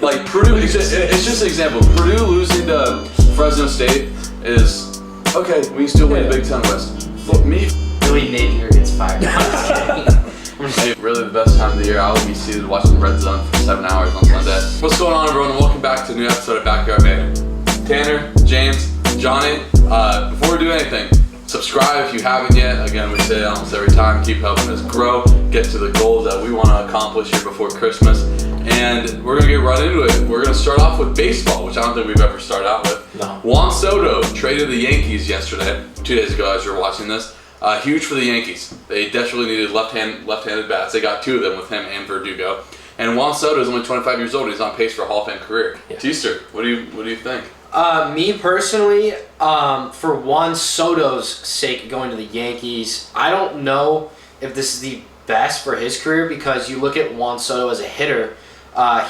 Like Purdue, it's just an example. Purdue losing to Fresno State is okay. We still win the Big Ten West. But me, Billy Napier gets fired. I'm just kidding. hey, really the best time of the year. I will be seated watching the Red Zone for 7 hours on Sunday. What's going on, everyone? And welcome back to a new episode of Backyard Banter. Tanner, James, Johnny. Before we do anything, subscribe if you haven't yet. Again, we say it almost every time. Keep helping us grow, get to the goals that we want to accomplish here before Christmas. And we're going to get right into it. We're going to start off with baseball, which I don't think we've ever started out with. No. Juan Soto traded the Yankees yesterday, 2 days ago as you're watching this. Huge for the Yankees. They desperately needed left-handed bats. They got 2 of them with him and Verdugo. And Juan Soto is only 25 years old. He's on pace for a Hall of Fame career. Yeah. Teaster, what do you think? Me personally, for Juan Soto's sake going to the Yankees, I don't know if this is the best for his career because you look at Juan Soto as a hitter,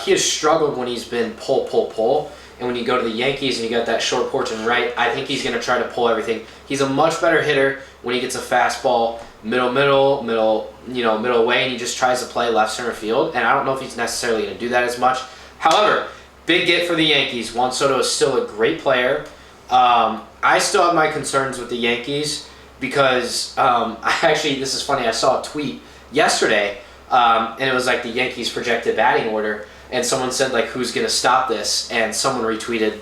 he has struggled when he's been pull. And when you go to the Yankees and you got that short porch and right, I think he's going to try to pull everything. He's a much better hitter when he gets a fastball middle way, and he just tries to play left center field. And I don't know if he's necessarily going to do that as much. However, big get for the Yankees. Juan Soto is still a great player. I still have my concerns with the Yankees because this is funny. I saw a tweet yesterday, and it was like the Yankees' projected batting order. And someone said, like, who's going to stop this? And someone retweeted,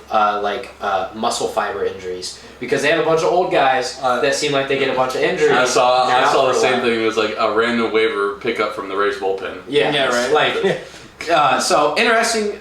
muscle fiber injuries. Because they have a bunch of old guys that seem like they get a bunch of injuries. I saw the same thing. It was like a random waiver pickup from the Rays bullpen. Yeah, right. So, interesting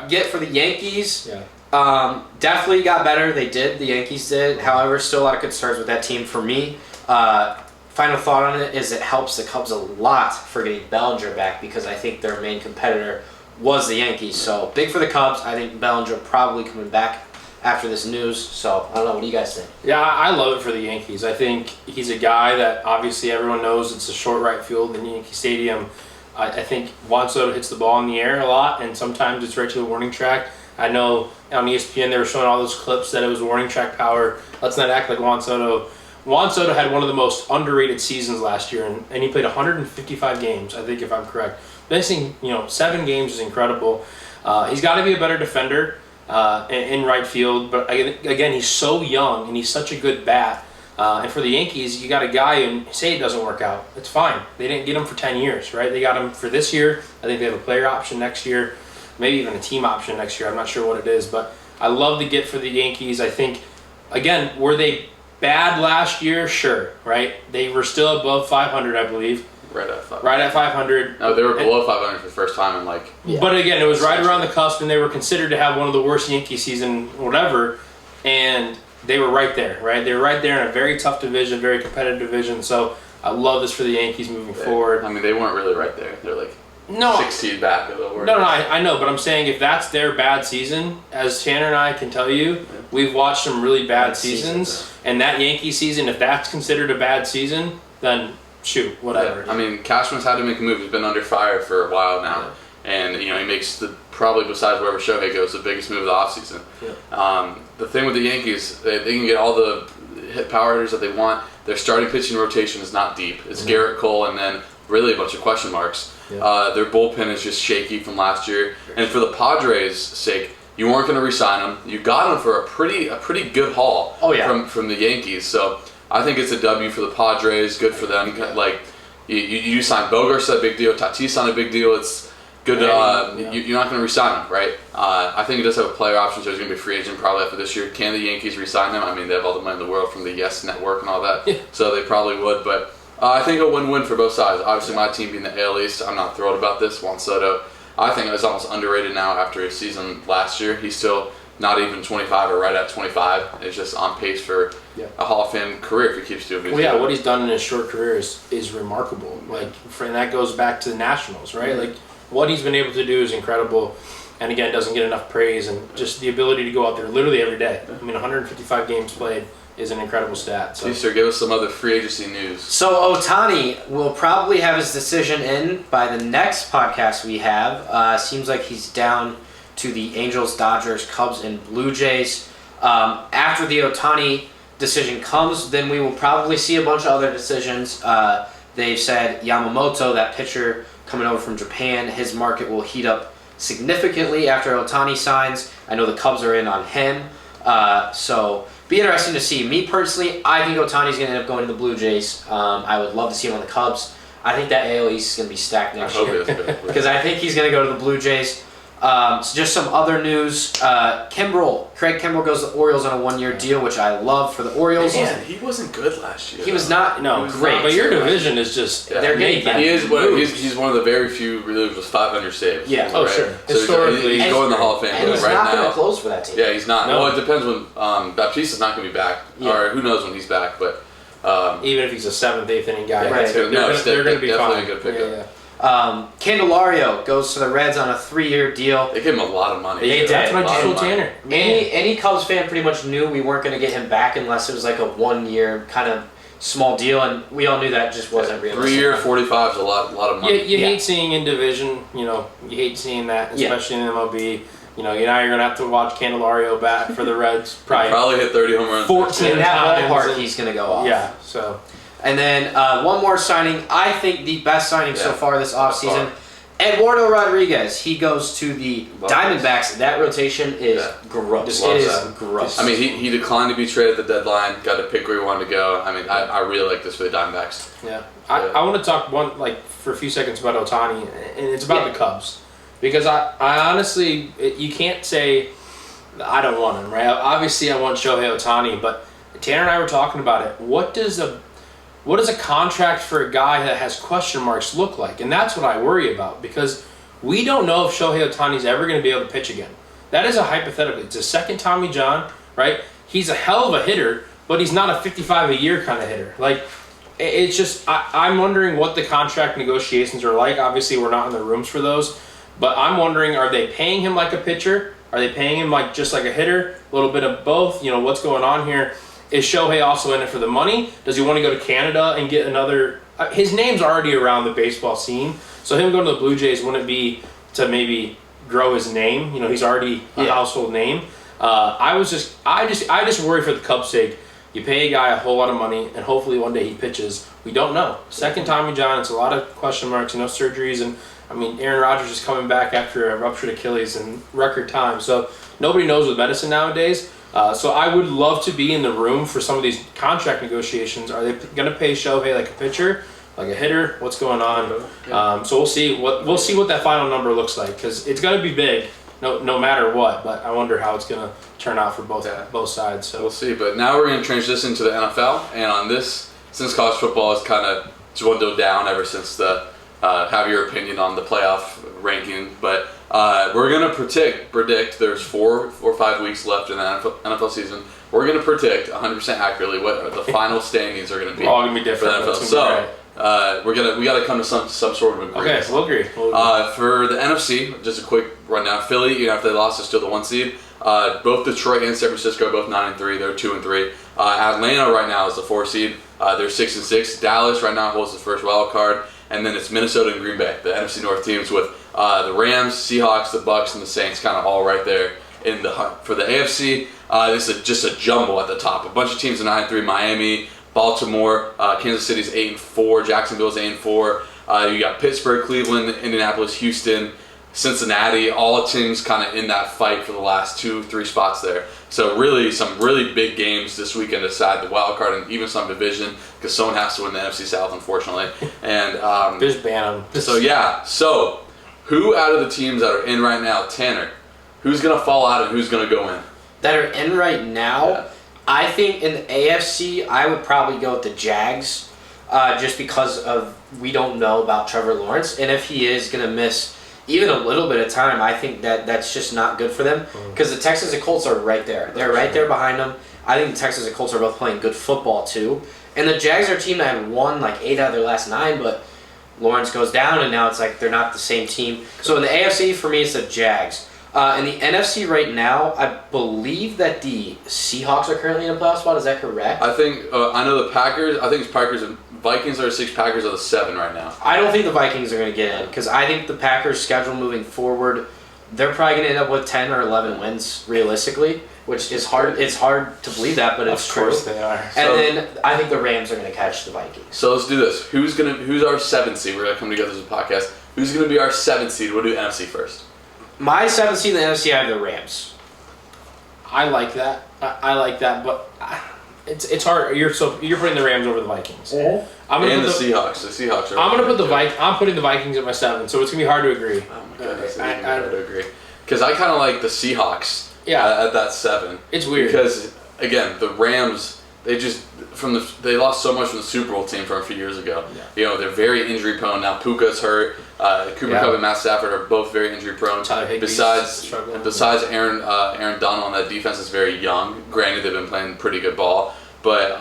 get for the Yankees. Yeah. Definitely got better. They did. The Yankees did. However, still a lot of concerns with that team for me. Final thought on it is it helps the Cubs a lot for getting Bellinger back because I think their main competitor was the Yankees. So big for the Cubs. I think Bellinger probably coming back after this news. So I don't know. What do you guys think? Yeah, I love it for the Yankees. I think he's a guy that obviously everyone knows it's a short right field in Yankee Stadium. I think Juan Soto hits the ball in the air a lot, and sometimes it's right to the warning track. I know on ESPN they were showing all those clips that it was warning track power. Let's not act like Juan Soto. Juan Soto had one of the most underrated seasons last year, and he played 155 games, I think, if I'm correct. Missing, 7 games is incredible. He's got to be a better defender in right field, but again, he's so young and he's such a good bat. And for the Yankees, you got a guy, and say it doesn't work out, it's fine. They didn't get him for 10 years, right? They got him for this year. I think they have a player option next year, maybe even a team option next year. I'm not sure what it is, but I love the get for the Yankees. I think, again, were they bad last year? Sure, right? They were still above 500, I believe. Right at 500. Right at 500. No, they were below 500 for the first time in Yeah. But again, it was right around the cusp, and they were considered to have one of the worst Yankee season, whatever, and they were right there, right? They were right there in a very tough division, very competitive division. So I love this for the Yankees moving forward. I mean, they weren't really right there. They're like 16 back of the world. No, I know, but I'm saying if that's their bad season, as Tanner and I can tell you, we've watched some really bad seasons, and that Yankee season, if that's considered a bad season, then shoot, whatever. Yeah. I mean, Cashman's had to make a move. He's been under fire for a while now. Yeah. And, he makes probably besides wherever Shohei goes, the biggest move of the offseason. Yeah. The thing with the Yankees, they can get all the hit power hitters that they want. Their starting pitching rotation is not deep. It's Garrett Cole and then really a bunch of question marks. Yeah. Their bullpen is just shaky from last year. And for the Padres' sake, you weren't going to re-sign him. You got him for a pretty good haul from the Yankees. So I think it's a W for the Padres. Good for them. Like you signed Bogarts, a big deal. Tatis on a big deal. It's good. You're not going to re-sign him, right? I think he does have a player option, so he's going to be a free agent probably after this year. Can the Yankees re-sign him? I mean, they have all the money in the world from the Yes Network and all that, so they probably would. But I think a win-win for both sides. Obviously, my team being the AL East, I'm not thrilled about this. Juan Soto, I think it's almost underrated now after his season last year. He's still not even 25 or right at 25. It's just on pace for a Hall of Fame career if he keeps doing it. What he's done in his short career is remarkable. And that goes back to the Nationals, right? Like, what he's been able to do is incredible. And again, doesn't get enough praise. And just the ability to go out there literally every day. I mean, 155 games played is an incredible stat. So. Easter, give us some other free agency news. So Ohtani will probably have his decision in by the next podcast we have. Seems like he's down to the Angels, Dodgers, Cubs, and Blue Jays. After the Ohtani decision comes, then we will probably see a bunch of other decisions. They've said Yamamoto, that pitcher coming over from Japan, his market will heat up significantly after Ohtani signs. I know the Cubs are in on him. So be interesting to see. Me personally, I think Ohtani's going to end up going to the Blue Jays. I would love to see him on the Cubs. I think that AL East is going to be stacked next year. Because I think he's going to go to the Blue Jays. So just some other news. Craig Kimbrell goes to the Orioles on a 1-year deal, which I love for the Orioles. He wasn't good last year. He was not great. But your division is just they're getting better. He's one of the very few relievers with 500 saves. Yeah. Oh, right? sure. So Historically, he's going to the Hall of Fame and he's right not now. going to close for that team. Yeah, he's not. No. Well, it depends when Baptista's not going to be back, or who knows when he's back. But even if he's a 7th, 8th inning guy, Right. they're going to be definitely fine. a good pickup. Candelario goes to the Reds on a 3-year deal. They gave him a lot of money. They did. That's what I A lot just of told money. Tanner. Any Cubs fan pretty much knew we weren't going to get him back unless it was like a 1-year kind of small deal, and we all knew that just wasn't realistic. 3-year, 45 is a lot of money. You hate seeing in division, you hate seeing that, especially in MLB. Now you're going to have to watch Candelario bat for the Reds. Probably hit 30 home runs. 14 In that times. ballpark, he's going to go off. Yeah, so. And then one more signing. I think the best signing so far this offseason. Eduardo Rodriguez. He goes to the Diamondbacks. That rotation is gross. It is gross. I mean, he declined to be traded at the deadline. Got to pick where he wanted to go. I mean, I really like this for the Diamondbacks. Yeah. I want to talk for a few seconds about Ohtani, and it's about the Cubs. Because I honestly, you can't say I don't want him, right? Obviously, I want Shohei Ohtani, but Tanner and I were talking about it. What does a contract for a guy that has question marks look like? And that's what I worry about, because we don't know if Shohei Ohtani's ever going to be able to pitch again. That is a hypothetical. It's a second Tommy John, right? He's a hell of a hitter, but he's not a 55-a-year kind of hitter. Like, it's just, I'm wondering what the contract negotiations are like. Obviously, we're not in the rooms for those. But I'm wondering, are they paying him like a pitcher? Are they paying him just like a hitter? A little bit of both. What's going on here? Is Shohei also in it for the money? Does he want to go to Canada and get another? His name's already around the baseball scene, so him going to the Blue Jays wouldn't be to maybe grow his name. He's already a household name. I just worry for the Cubs' sake. You pay a guy a whole lot of money, and hopefully one day he pitches. We don't know. Second Tommy John, it's a lot of question marks, surgeries, and Aaron Rodgers is coming back after a ruptured Achilles in record time. So nobody knows with medicine nowadays. So I would love to be in the room for some of these contract negotiations. Are they going to pay Shohei like a pitcher, like a hitter? What's going on? So we'll see what that final number looks like, because it's going to be big, no matter what. But I wonder how it's going to turn out for both sides. So we'll see. But now we're going to transition to the NFL, and on this, since college football has kind of dwindled down ever since the have your opinion on the playoff ranking, but we're going to predict there's 4 or 5 weeks left in the NFL season. We're going to predict 100% accurately what the final standings are going to be. We're all going to be different. For the NFL. So we got to come to some sort of agreement. Okay, we'll agree. For the NFC, just a quick rundown. Philly, even if they lost, is still the 1 seed. Both Detroit and San Francisco are both 9-3. They're 2-3. Atlanta right now is the 4 seed. They're 6-6. Dallas right now holds the first wild card. And then it's Minnesota and Green Bay, the NFC North teams, with the Rams, Seahawks, the Bucks, and the Saints kind of all right there in the hunt. For the AFC, this is just a jumble at the top. A bunch of teams are 9-3, Miami, Baltimore, Kansas City's 8-4, Jacksonville's 8-4. You got Pittsburgh, Cleveland, Indianapolis, Houston, Cincinnati, all teams kind of in that fight for the last 2-3 spots there. So really, some really big games this weekend to decide the wild card and even some division, because someone has to win the NFC South, unfortunately. And just ban them. So who out of the teams that are in right now, Tanner, who's going to fall out and who's going to go in? That are in right now, I think in the AFC, I would probably go with the Jags, just because of we don't know about Trevor Lawrence, and if he is going to miss even a little bit of time, I think that's just not good for them, because the Texans and Colts are right there. They're right there behind them. I think the Texans and Colts are both playing good football too. And the Jags are a team that had won 8 out of their last 9, but Lawrence goes down, and now it's like they're not the same team. So in the AFC, for me, it's the Jags. In the NFC right now, I believe that the Seahawks are currently in a playoff spot. Is that correct? I think I know the Packers. I think it's Packers and Vikings are 6. Packers are the 7 right now. I don't think the Vikings are going to get in, because I think the Packers' schedule moving forward, they're probably going to end up with 10 or 11 wins realistically, which is hard. It's hard to believe that, but it's true. Of course they are. And then I think the Rams are going to catch the Vikings. So let's do this. Who's our 7th seed? We're going to come together as a podcast. Who's going to be our 7th seed? We'll do NFC first. my 7th seed in the NFC, I have the Rams. I like that. I like that, but it's hard. You're putting the Rams over the Vikings. Mm-hmm. And the Seahawks. The Seahawks are. I'm gonna put I'm putting the Vikings at my 7, so it's gonna be hard to agree. Oh my goodness, it's hard to agree. Because I kind of like the Seahawks. Yeah. At that 7. It's weird because again the Rams they lost so much from the Super Bowl team from a few years ago. Yeah. You know, they're very injury prone now. Puka's hurt. Cooper Kupp and Matt Stafford are both very injury prone. Besides Aaron Donald on that defense is very young. Granted, they've been playing pretty good ball, but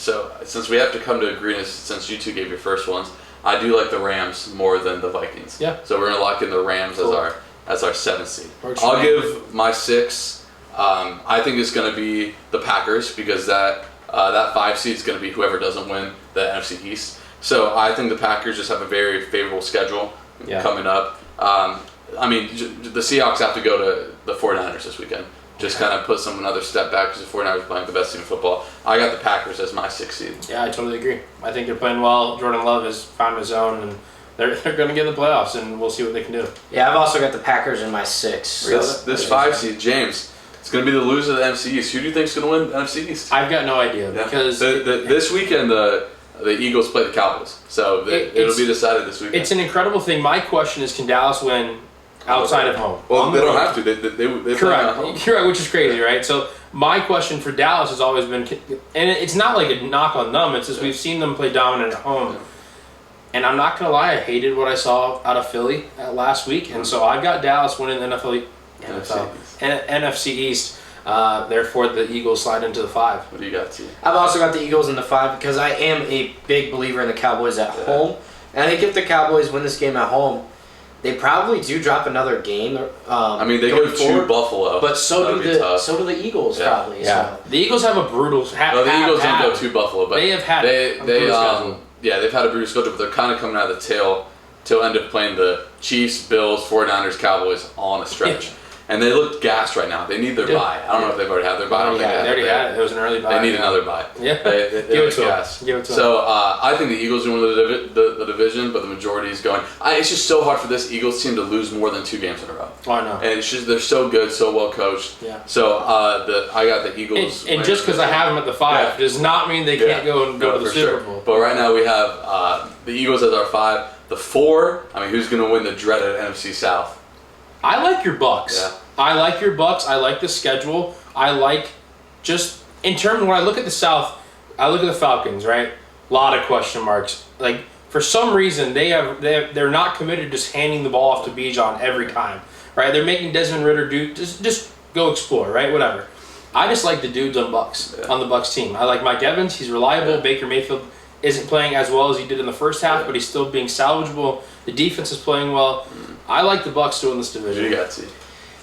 So since we have to come to agreement, since you two gave your first ones, I do like the Rams more than the Vikings. Yeah. So we're gonna lock in the Rams as our 7th seed. I'll give my 6. I think it's gonna be the Packers because that 5 seed is gonna be whoever doesn't win the NFC East. So I think the Packers just have a very favorable schedule coming up. I mean, the Seahawks have to go to the 49ers this weekend. Just kind of put another step back because the 49ers are playing the best team in football. I got the Packers as my 6th seed. Yeah, I totally agree. I think they're playing well. Jordan Love has found his own, and they're going to get in the playoffs, and we'll see what they can do. Yeah, I've also got the Packers in my 6. This 5 seed, James, it's going to be the loser of the NFC East. Who do you think is going to win the NFC East? I've got no idea because this weekend the Eagles play the Cowboys, so it'll be decided this weekend. It's an incredible thing. My question is, can Dallas win outside of home? Well, they don't have to. They correct. Correct, which is crazy, right? So my question for Dallas has always been, and it's not like a knock on them. It's just we've seen them play dominant at home. And I'm not going to lie, I hated what I saw out of Philly last week. And so I've got Dallas winning the NFC East. Therefore, the Eagles slide into the 5. What do you got, T? I've also got the Eagles in the 5 because I am a big believer in the Cowboys at home. And I think if the Cowboys win this game at home, they probably do drop another game. I mean, they go to Buffalo, but so do the Eagles probably. Yeah, so. The Eagles have a brutal. No, the Eagles don't go to Buffalo, but they have had they've had a brutal schedule, but they're kind of coming out of the tail end of playing the Chiefs, Bills, 49ers, Cowboys all on a stretch. Yeah. And they look gassed right now. They need their bye. I don't know if they've already had their bye. I don't think they already had it. It was an early bye. They need another bye. Yeah. They Give it to them. So I think the Eagles will win the division, but the majority is going. It's just so hard for this Eagles team to lose more than 2 games in a row. Oh, I know. And it's just they're so good, so well coached. Yeah. So I got the Eagles. And just because I have them at the 5 does not mean they can't go to the Super Bowl. But right now we have the Eagles as our 5. The 4. I mean, who's going to win the dreaded NFC South? I like your Bucks. Yeah. I like your Bucks. I like the schedule. I like just in terms of when I look at the South, I look at the Falcons, right? A lot of question marks. Like for some reason they're not committed to just handing the ball off to Bijan every time, right? They're making Desmond Ridder do just go explore, right? Whatever. I just like the dudes on the Bucks team. I like Mike Evans. He's reliable. Baker Mayfield isn't playing as well as he did in the first half, but he's still being salvageable. The defense is playing well. I like the Bucks to win this division. Who do you got, T?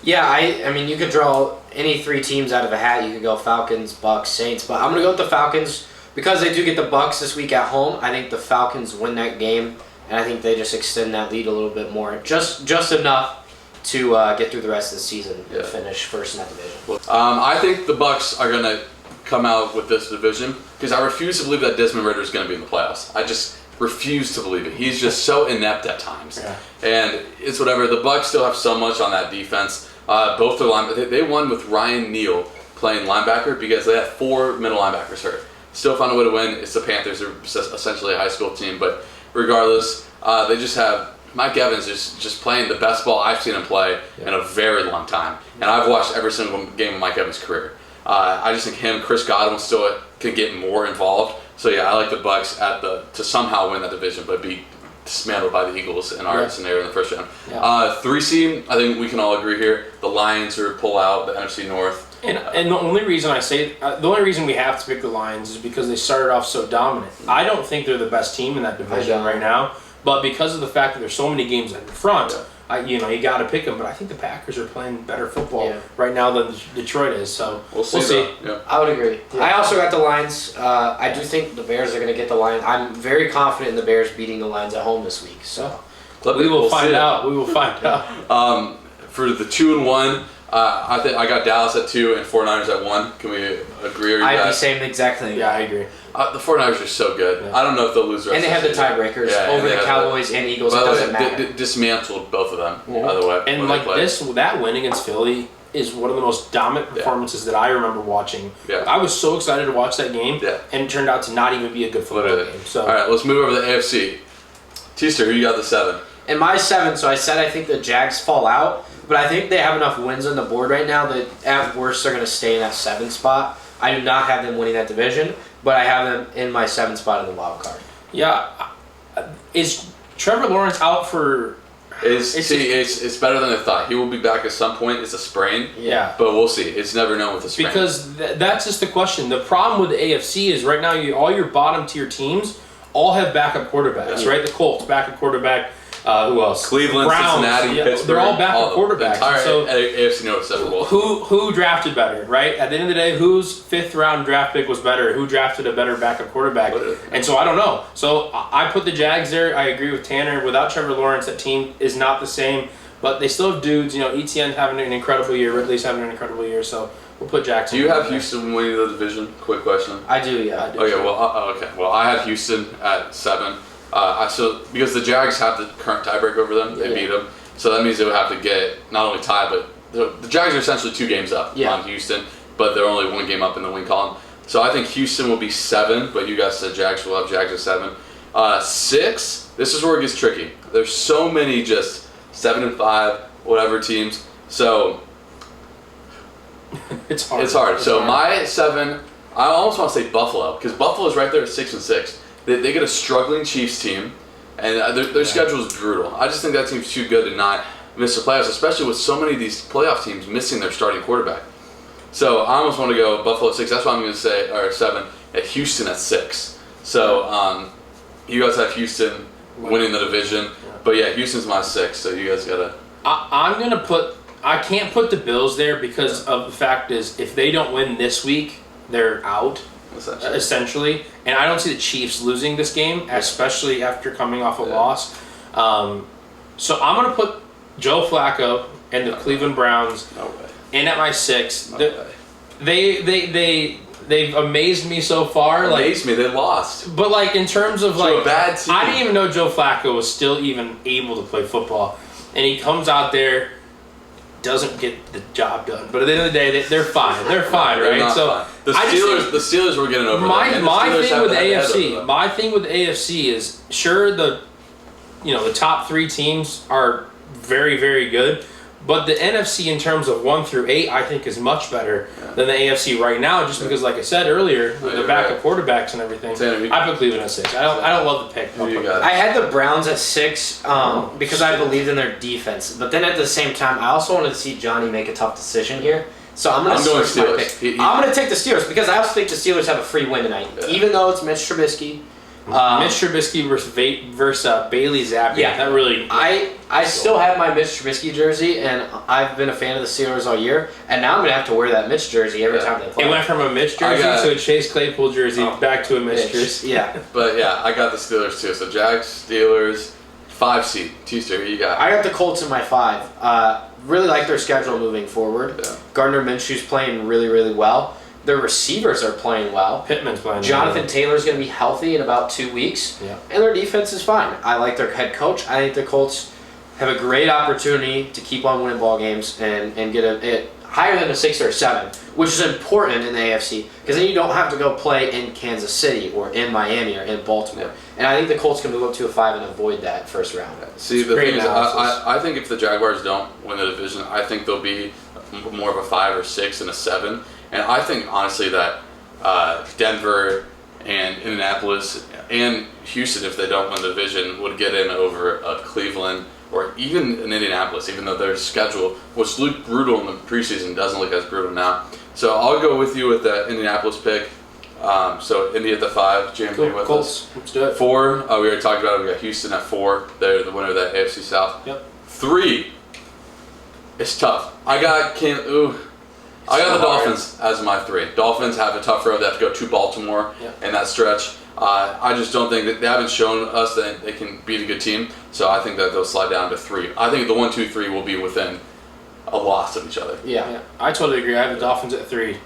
Yeah, I mean, you could draw any 3 teams out of a hat. You could go Falcons, Bucks, Saints, but I'm going to go with the Falcons because they do get the Bucks this week at home. I think the Falcons win that game, and I think they just extend that lead a little bit more, just enough to get through the rest of the season and finish first in that division. I think the Bucks are going to come out with this division because I refuse to believe that Desmond Ridder is going to be in the playoffs. I just refuse to believe it. He's just so inept at times. Yeah. And it's whatever. The Bucks still have so much on that defense. Both their linebackers, they won with Ryan Neal playing linebacker because they had 4 middle linebackers hurt. Still found a way to win. It's the Panthers. They're essentially a high school team. But regardless, they just have Mike Evans is just playing the best ball I've seen him play in a very long time. And I've watched every single game of Mike Evans' career. I just think him, Chris Godwin still can get more involved. So yeah, I like the Bucks to somehow win that division, but be dismantled by the Eagles in our scenario in the first round. Yeah. 3 seed, I think we can all agree here. The Lions are pull out the NFC North. And the only reason we have to pick the Lions is because they started off so dominant. I don't think they're the best team in that division right now, but because of the fact that there's so many games in front. You got to pick them, but I think the Packers are playing better football right now than Detroit is. So we'll see. Yeah. I would agree. Yeah. I also got the Lions. I do think the Bears are going to get the Lions. I'm very confident in the Bears beating the Lions at home this week. So we will find out. We will find out. For the 2-1, I think I got Dallas at 2 and 49ers at 1. Can we agree? Or I'd be saying the exact thing. Yeah, I agree. The 49ers are so good. Yeah. I don't know if they'll lose the rest and they have the tiebreakers over the Cowboys and Eagles. It doesn't matter. Dismantled both of them, by the way. And like that win against Philly is one of the most dominant performances that I remember watching. Yeah. I was so excited to watch that game, and it turned out to not even be a good football game. So, all right, let's move over to the AFC. Teaster, who you got the 7? In my 7, so I said I think the Jags fall out, but I think they have enough wins on the board right now that at worst they're going to stay in that 7 spot. I do not have them winning that division, but I have them in my 7 spot in the wild card. Yeah. Is Trevor Lawrence out for... It's better than I thought. He will be back at some point. It's a sprain. Yeah. But we'll see. It's never known with a sprain. Because that's just the question. The problem with the AFC is right now all your bottom tier teams all have backup quarterbacks, right? The Colts, backup quarterback. Who else? Cleveland, Browns, Cincinnati, Pittsburgh. They're all backup quarterbacks. The entire AFC North Super Bowl. Who drafted better, right? At the end of the day, whose 5th round draft pick was better? Who drafted a better backup quarterback? And so I don't know. So I put the Jags there. I agree with Tanner. Without Trevor Lawrence, that team is not the same. But they still have dudes. Etienne's having an incredible year. Ridley's having an incredible year. So we'll put Jackson. Do you have Houston winning the division? Quick question. I do, yeah. I do. Okay, well, I had Houston at 7. Because the Jags have the current tiebreaker over them, they beat them. So that means they would have to get not only tie, but the Jags are essentially 2 games up on Houston, but they're only 1 game up in the win column. So I think Houston will be 7, but you guys said Jags will have Jags at 7. 6, this is where it gets tricky. There's so many just 7 and 5, whatever teams. So it's hard. It's hard. My 7, I almost want to say Buffalo, because Buffalo's right there at 6 and 6. They get a struggling Chiefs team, and their schedule is brutal. I just think that team's too good to not miss the playoffs, especially with so many of these playoff teams missing their starting quarterback. So I almost want to go Buffalo at 6. That's why I'm going to say, or 7, at Houston at 6. So you guys have Houston winning the division, but yeah, Houston's my 6. So you guys gotta. I'm gonna put. I can't put the Bills there because of the fact is if they don't win this week, they're out. Essentially, and I don't see the Chiefs losing this game, especially after coming off a loss. So I'm gonna put Joe Flacco and the Cleveland Browns in at my 6. They've amazed me so far. Amazed me. They lost. But like in terms of a bad team. I didn't even know Joe Flacco was still even able to play football, and he comes out there. Doesn't get the job done, but at the end of the day, they're fine. They're fine, right? So fine. The Steelers were getting over. My thing with the AFC, my thing with the AFC is sure the top 3 teams are very very good, but the NFC in terms of 1 through 8, I think is much better than the AFC right now. Just because, like I said earlier, with the backup quarterbacks and everything, I put Cleveland at 6. I don't love the pick. I had the Browns at 6 because I believed in their defense, but then at the same time, I also wanted to see Johnny make a tough decision here. So I'm going to switch my pick. I'm going to take the Steelers because I also think the Steelers have a free win tonight, even though it's Mitch Trubisky. Mitch Trubisky versus Bailey Zappi. Yeah, that really. I still have my Mitch Trubisky jersey, and I've been a fan of the Steelers all year. And now I'm gonna have to wear that Mitch jersey every time they play. It went from a Mitch jersey to a Chase Claypool jersey back to a Mitch jersey. Yeah, but yeah, I got the Steelers too. So Jags, Steelers, 5 seed. Teaster, who you got? I got the Colts in my 5. Really like their schedule moving forward. Yeah. Gardner Minshew's playing really really well. Their receivers are playing well. Pittman's playing Jonathan Taylor's going to be healthy in about 2 weeks. Yeah. And their defense is fine. I like their head coach. I think the Colts have a great opportunity to keep on winning ball games and get it higher than a 6 or a 7, which is important in the AFC because then you don't have to go play in Kansas City or in Miami or in Baltimore. Yeah. And I think the Colts can move up to a 5 and avoid that first round. See, the thing is, I think if the Jaguars don't win the division, I think they'll be more of a 5 or 6 and a 7. And I think, honestly, that Denver and Indianapolis and Houston, if they don't win the division, would get in over Cleveland or even in Indianapolis, even though their schedule, which looked brutal in the preseason, doesn't look as brutal now. So I'll go with you with that Indianapolis pick. So Indy at the 5, JMP with Colts. us. Let's do it. 4, we already talked about it. We got Houston at 4. They're the winner of that AFC South. Yep. 3, it's tough. I got the Dolphins as my 3. Dolphins have a tough road. They have to go to Baltimore in that stretch. I just don't think that they haven't shown us that they can beat a good team. So I think that they'll slide down to 3. I think the 1, 2, 3 will be within a loss of each other. Yeah. I totally agree. I have the Dolphins at 3.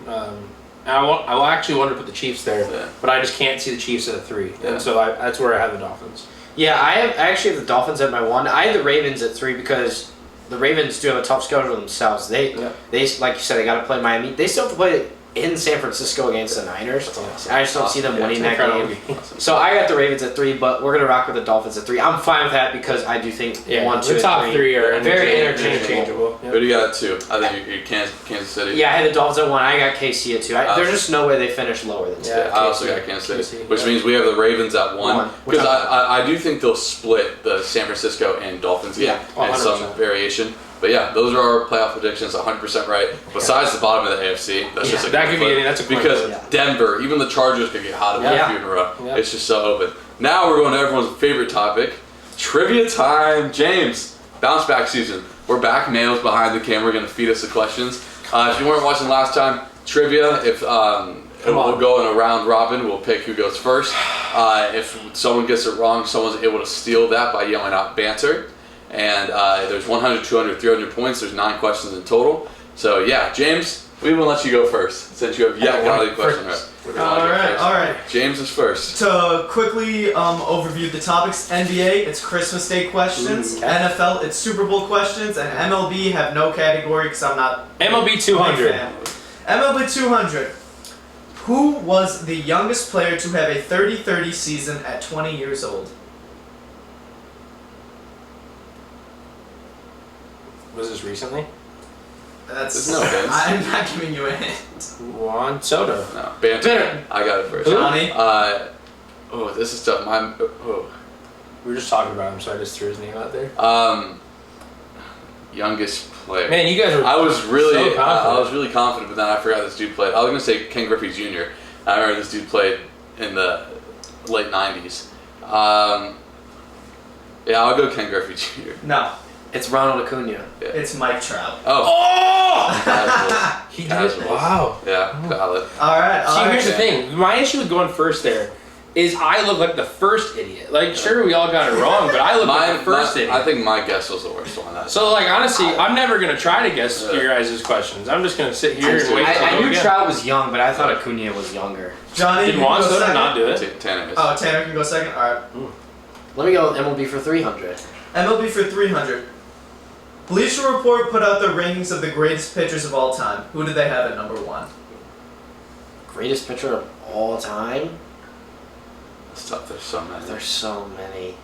And I actually wanted to put the Chiefs there, but I just can't see the Chiefs at 3, and so that's where I have the Dolphins. Yeah, I actually have the Dolphins at my 1. I have the Ravens at 3 because the Ravens do have a tough schedule themselves. They like you said, they got to play Miami. They still have to play in San Francisco against the Niners. I just don't see them winning that game. So I got the Ravens at 3, but we're gonna rock with the Dolphins at 3. I'm fine with that because I do think 1, 2, the top 3 are very interchangeable. Who do you got at 2? I think you're Kansas City. Yeah, I had the Dolphins at 1. I got KC at 2. There's just no way they finish lower than 2. Yeah, I also got Kansas City, which means we have the Ravens at 1. Because I do think they'll split the San Francisco and Dolphins game in some variation. But yeah, those are our playoff predictions, 100% right. Besides the bottom of the AFC, that's just that could be that's a because Denver, even the Chargers could get hot a few in a row. Yeah. It's just so open. Now we're going to everyone's favorite topic, trivia time. James, bounce back season. We're back. Males behind the camera going to feed us the questions. If you weren't watching last time, trivia. If we'll go in a round robin, we'll pick who goes first. If someone gets it wrong, someone's able to steal that by yelling out banter. And there's 100, 200, 300 points. There's 9 questions in total. So yeah, James, we will let you go first since you have got the question right. All right. James is first. To quickly overview the topics: NBA, it's Christmas Day questions. NFL, it's Super Bowl questions, and MLB have no category because I'm not. MLB 200. MLB 200. Who was the youngest player to have a 30-30 season at 20 years old? Was this recently? That's no hints. I'm not giving you a hint. Juan Soto. No, Banter. I got it first. Johnny. This is tough. We were just talking about him, so I just threw his name out there. Youngest player. Man, you guys were. I was really confident, but then I forgot this dude played. I was gonna say Ken Griffey Jr. I remember this dude played in the late '90s. Yeah, I'll go Ken Griffey Jr. No. It's Ronald Acuna. Yeah. It's Mike Trout. Oh! He did it. Wow. Yeah, valid. All right. See, here's the thing. My issue with going first there is I look like the first idiot. Like, sure, we all got it wrong, but I look like the first idiot. I think my guess was the worst one. So, like, honestly, I'm never going to try to guess your guys' questions. I'm just going to sit here and wait. I knew Trout was young, but I thought Acuna was younger. Johnny, did Juan Soto not do it? Tanner is. Oh, Tanner can go second? All right. Let me go with MLB for 300. MLB for 300. Bleacher Report put out their rankings of the greatest pitchers of all time. Who did they have at number 1? Greatest pitcher of all time? It's tough. There's so many. There's so many.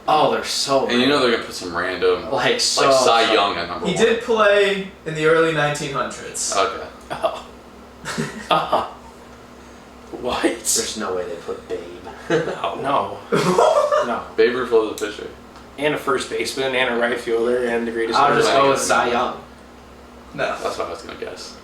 Oh, there's so many. And you know they're gonna put some random like Cy Young at number 1. He did play in the early 1900s. Okay. What? There's no way they put Babe. No. No. Babe Ruth was a pitcher. And a first baseman, and a right fielder, and the greatest. I'll just go with Cy Young. No. That's what I was gonna guess.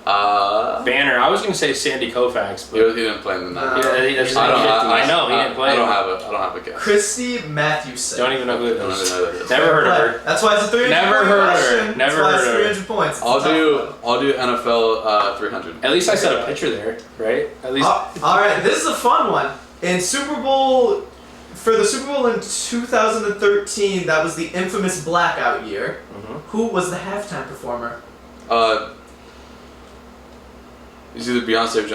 Banner. I was gonna say Sandy Koufax, but he didn't play in the 90s. I know he didn't play. I don't have a guess. Christy Mathewson. Don't even know who it Don't is. even know who that is. Never heard of her. That's why it's a 300 Never point heard of question. her. Never That's why heard it's of her. 300 points. It's I'll do NFL 300. At least I said a pitcher there, right? At least. All right, this is a fun one. In For the Super Bowl in 2013, that was the infamous blackout year. Who was the halftime performer? It's either Beyonce or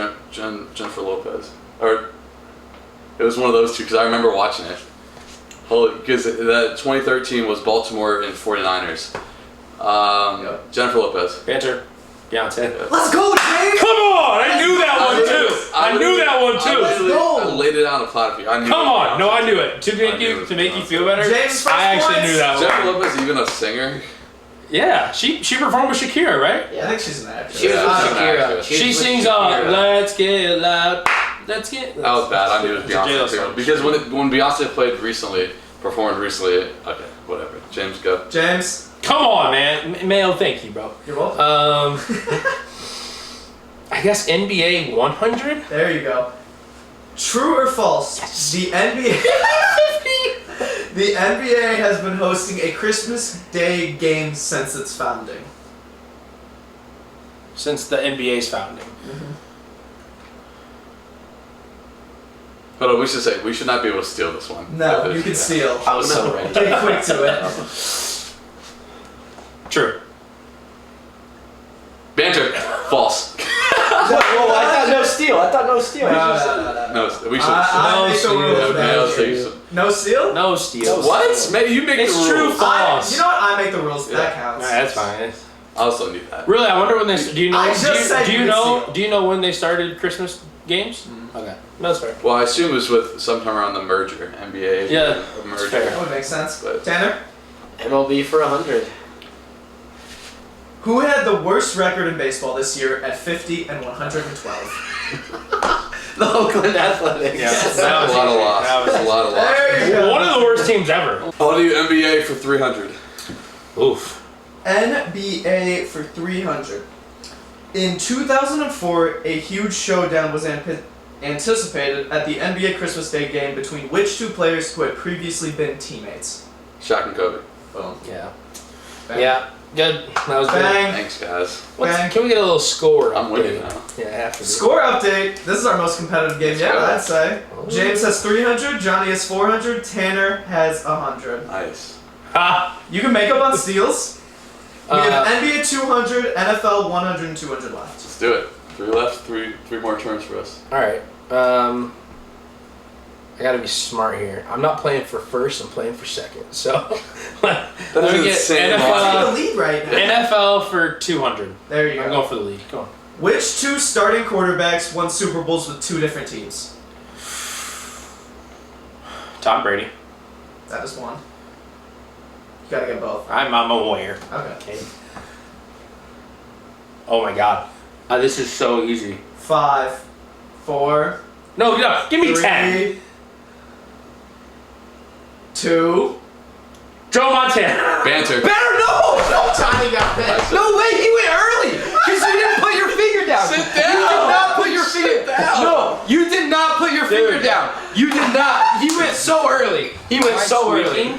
Jennifer Lopez. Or it was one of those two because I remember watching it. Because that 2013 was Baltimore and 49ers. Jennifer Lopez. Banter. Beyonce. Let's go, James! Come on! I knew that one too! I knew that one too! I laid it on a platter for you. I knew Come on! No, I knew it. To make you feel better, James, I actually knew that one. Jennifer Lopez even a singer? Yeah, she performed with Shakira, right? Yeah. I think she's an actress. She was with Shakira. She sings "Let's Get Loud." Let's get. That was bad. I knew it was Beyonce too. Because when Beyonce performed recently. Okay, whatever. James, go. James. Come on, man. Mail, thank you, bro. You're welcome. I guess NBA 100? There you go. True or false? Yes. The NBA has been hosting a Christmas Day game since its founding. Since the NBA's founding. Hold on, we should not be able to steal this one. No, you can steal. I was so ready. Get quick to it. True. We should. I make the rules, man. No steal? No steals. What? Man, you make It's the rules. true false. You know what? I make the rules. Yeah. That counts. Nah, that's fine. I also knew that. Really, I wonder when they. Do you know? I just said do you you know? could Do you know when they started Christmas games? Okay, that's fair. Well, I assume it was with sometime around the merger, NBA. Yeah, merger. fair. That would make sense. But- Tanner? MLB for 100. Who had the worst record in baseball this year at 50 and 112? The Oakland Athletics. Yeah, That's a lot of loss. That's a lot of loss. There you go. One of the worst teams ever. I'll do NBA for 300. Oof. NBA for 300. In 2004, a huge showdown was anticipated at the NBA Christmas Day game between which two players who had previously been teammates? Shaq and Kobe. Boom. Yeah. Bang. Yeah. Good. That was good. Bang. Thanks, guys. Bang. Can we get a little score? I'm winning update? now. Yeah, after this. Score update. This is our most competitive game yet, go. I'd say. James has 300, Johnny has 400, Tanner has 100. Nice. Ah. You can make up on steals. We have Uh, NBA 200, NFL 100, and 200 left. Let's do it. 3 left. Three more turns for us. All right. I gotta be smart here. I'm not playing for first. I'm playing for second. So let me get insane. Who's in the NFL, lead right now? NFL for 200. There you I'm go. going for the lead. Go on. Which two starting quarterbacks won Super Bowls with two different teams? Tom Brady. That is one. You gotta get both. I'm aware. Okay. Okay. Oh my God. This is so easy. 5, 4, No, give me 10. 3, 2. Joe Montana. Banter. Better no! Johnny got that. No way, he went early! Because you didn't put your finger down. Sit You down. did not put your finger down. No, you did not put your finger down. You did not. He went so early. He went so early.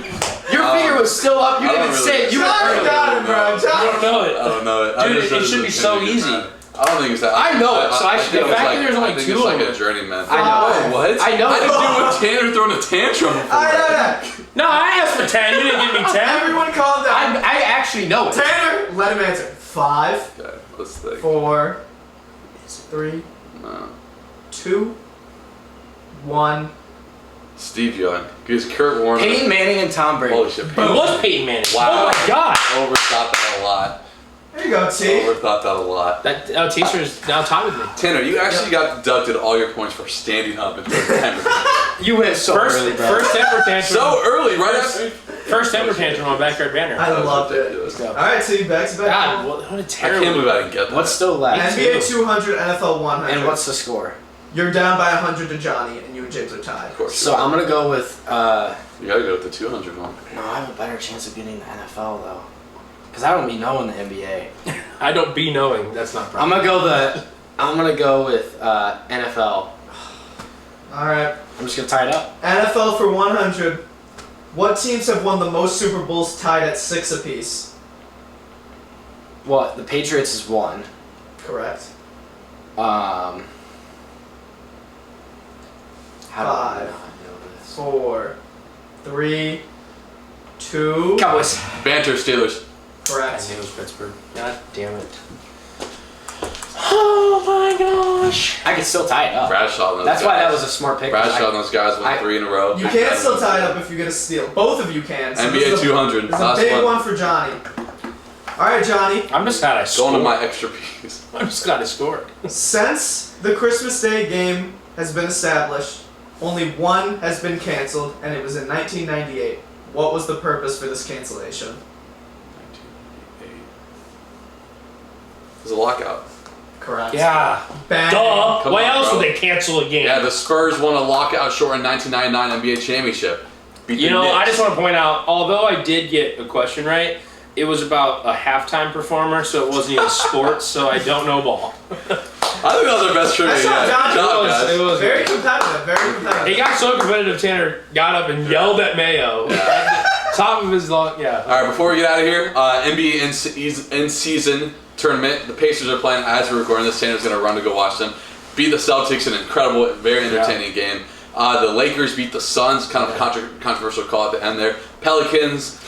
Your finger was still up. You I don't didn't really- say it. You went Johnny early. got it, bro. I don't know it. I don't know it. Dude, it should be so easy. I don't think it's that. I know it, so I should think know it. it's The fact that there's only I think two it's like of a them. journeyman. I know. Oh, what? I know. I didn't do it with Tanner throwing a tantrum before. Alright. No, I asked for 10. You didn't give me 10. Everyone calm down. I actually know it. Tanner, let him answer. 5, Okay, let's think. 4, 3, No. 2, 1. Steve Young. Because Kurt Warner. Peyton Manning and Tom Brady. Holy shit. It was Peyton Manning. Wow. Oh my God. Overthought that a lot. There you go, T. Overthought that a lot. That teacher's now tied with me. Tanner, you actually got deducted all your points for standing up and throwing temper. You went so early, bro. First temper tantrum. So early, right after. First temper tantrum on Backyard Banter. I loved it. Let's go. Alright, T, back to back. God, what a I terrible. can't believe I didn't get that. What's still left? NBA 200, NFL 100. And what's the score? You're down by 100 to Johnny, and you and James are tied. Of course. So I'm gonna go with. You gotta go with the 200 one. No, I have a better chance of getting the NFL though, because I don't be knowing the NBA. I don't be knowing. That's not I'm proper. gonna go with NFL. Alright. I'm just gonna tie it up. NFL for 100. What teams have won the most Super Bowls tied at 6 apiece? What? The Patriots is 1. Correct. How do I 5, not know this? 4, 3, 2. Cowboys. Banter Steelers. I Correct. knew it was Pittsburgh. God damn it. Oh my gosh. I could still tie it up. Bradshaw and those That's guys. why that was a smart pick. Bradshaw and those guys won I- 3 in a row. You can still tie it up if you get a steal. Both of you can. So this NBA is a- 200. This is a Last big one. one for Johnny. Alright, Johnny. I'm just glad I Going scored. to my extra piece. I'm just glad I scored. Since the Christmas Day game has been established, only one has been canceled, and it was in 1998. What was the purpose for this cancellation? 1988. It was a lockout. Correct. Yeah. Bang. Duh. Come Why on, else bro. would they cancel a game? Yeah, the Spurs won a lockout short in 1999 NBA championship. Beat You the know, I Knicks. just want to point out, although I did get a question right, it was about a halftime performer, so it wasn't even sports, so I don't know ball. I think that was our best trivia That's yet. not John. Good job, It was- guys. it was- Very competitive. Very competitive. It got so competitive, Tanner got up and yelled at Mayo. Top of his long, yeah. All right, before we get out of here, NBA in-season tournament. The Pacers are playing as we're recording this. Tanner's going to run to go watch them. Beat the Celtics in an incredible, very entertaining game. The Lakers beat the Suns, kind of controversial call at the end there. Pelicans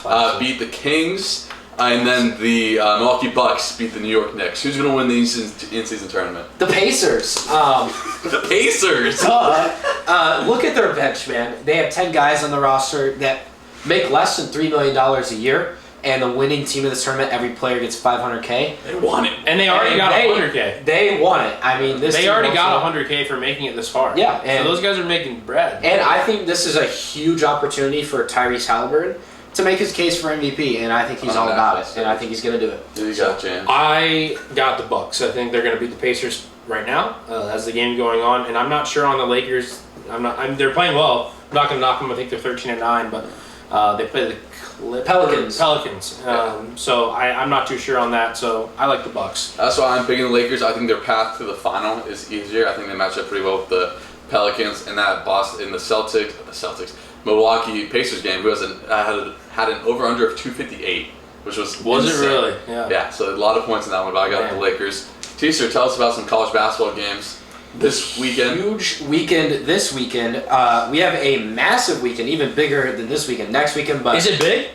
beat the Kings. And then the Milwaukee Bucks beat the New York Knicks. Who's going to win the in-season tournament? The Pacers. The Pacers. Look at their bench, man. They have 10 guys on the roster that make less than $3 million a year. And the winning team of this tournament, every player gets $500K. They won it. And they already got $100K. They won it. I mean, they already got $100K for making it this far. Yeah. And so those guys are making bread. And I think this is a huge opportunity for Tyrese Halliburton to make his case for MVP, and I think he's all about it, and I think he's going to do it. Who you got, James? I got the Bucks. I think they're going to beat the Pacers right now as the game going on, and I'm not sure on the Lakers. They're playing well. I'm not going to knock them. I think they're 13-9, but they play the Pelicans. So I'm not too sure on that. So I like the Bucks. That's why I'm picking the Lakers. I think their path to the final is easier. I think they match up pretty well with the Pelicans and that Boston in the Celtics. Milwaukee Pacers game, who had an over/under of 258, which was insane. It really? Yeah. So a lot of points in that one, but I got the Lakers. Teaser, tell us about some college basketball games this weekend. Huge weekend this weekend. We have a massive weekend, even bigger than this weekend. Next weekend, but is it big?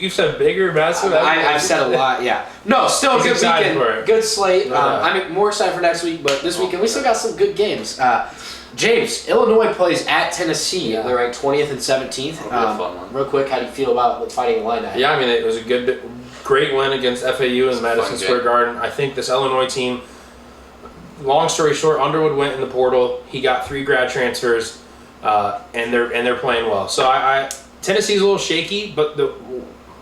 You said bigger, massive. I've said a lot. Yeah. No, still a good weekend. Good slate. I'm more excited for next week, but this weekend we still got some good games. James, Illinois plays at Tennessee. They're ranked 20th and 17th. That'll be a fun one. Real quick, how do you feel about Fighting Illini? Yeah, I mean, it was a great win against FAU in Madison Square Garden. I think this Illinois team, long story short, Underwood went in the portal. He got 3 grad transfers, and they're playing well. So Tennessee's a little shaky, but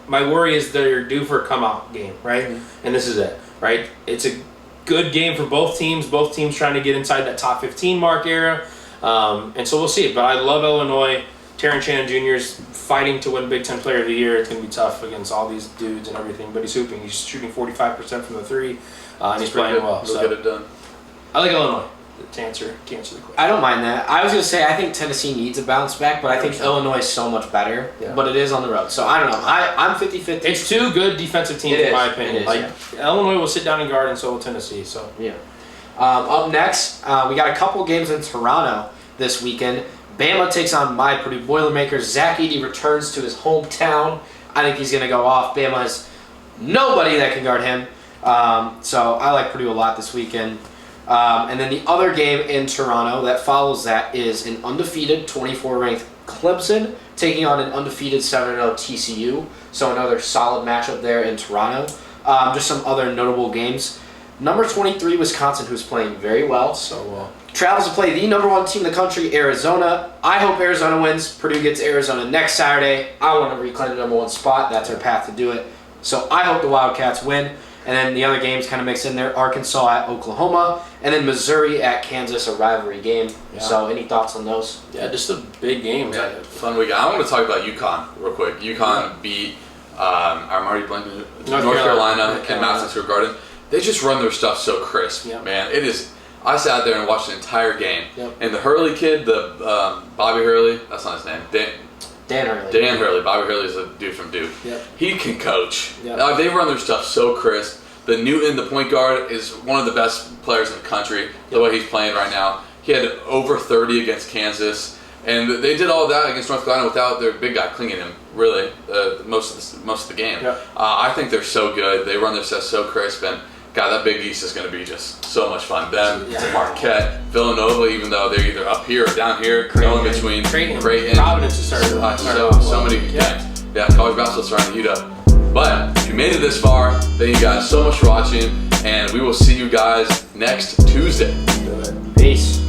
my worry is they're due for a come-out game, right? Mm-hmm. And this is it, right? It's a good game for both teams. Both teams trying to get inside that top 15 mark era. And so we'll see. But I love Illinois. Terrence Shannon Jr. is fighting to win Big Ten Player of the Year. It's going to be tough against all these dudes and everything. But he's hooping. He's shooting 45% from the 3. And he's playing well. He'll get it done. I like Illinois. To answer the question. I don't mind that. I was going to say I think Tennessee needs a bounce back, but I think Illinois is so much better. Yeah. But it is on the road. So I don't know. I'm 50-50. It's 2 good defensive teams in my opinion. Illinois will sit down and guard, and so will Tennessee. So yeah. Up next, we got a couple games in Toronto this weekend. Bama takes on my Purdue Boilermakers. Zach Edey returns to his hometown. I think he's going to go off. Bama has nobody that can guard him. So I like Purdue a lot this weekend. And then the other game in Toronto that follows that is an undefeated 24-ranked Clemson taking on an undefeated 7-0 TCU. So another solid matchup there in Toronto. Just some other notable games. Number 23, Wisconsin, who's playing very well. So well. Travels to play the number 1 team in the country, Arizona. I hope Arizona wins. Purdue gets Arizona next Saturday. I want to reclaim the number 1 spot. That's our path to do it. So I hope the Wildcats win. And then the other games kind of mix in there. Arkansas at Oklahoma. And then Missouri at Kansas, a rivalry game. Yeah. So any thoughts on those? Yeah, just a big game. Yeah, fun week. I want to talk about UConn real quick. UConn beat I'm already blanking. North Carolina and Madison Square Garden. They just run their stuff so crisp, man. It is. I sat there and watched the entire game. Yep. And the Hurley kid, the Bobby Hurley, that's not his name. Dan Hurley. Dan Hurley. Bobby Hurley's a dude from Duke. Yep. He can coach. Yep. They run their stuff so crisp. The Newton, the point guard, is one of the best players in the country. The way he's playing right now. He had over 30 against Kansas. And they did all that against North Carolina without their big guy clinging him, really, most of the game. Yep. I think they're so good. They run their stuff so crisp. And, God, that Big East is going to be just so much fun. Them, Marquette, Villanova, even though they're either up here or down here, no in between. Creighton. Providence is starting so many good games. Yeah, college basketball's starting to heat up. But if you made it this far, thank you guys so much for watching, and we will see you guys next Tuesday. Peace.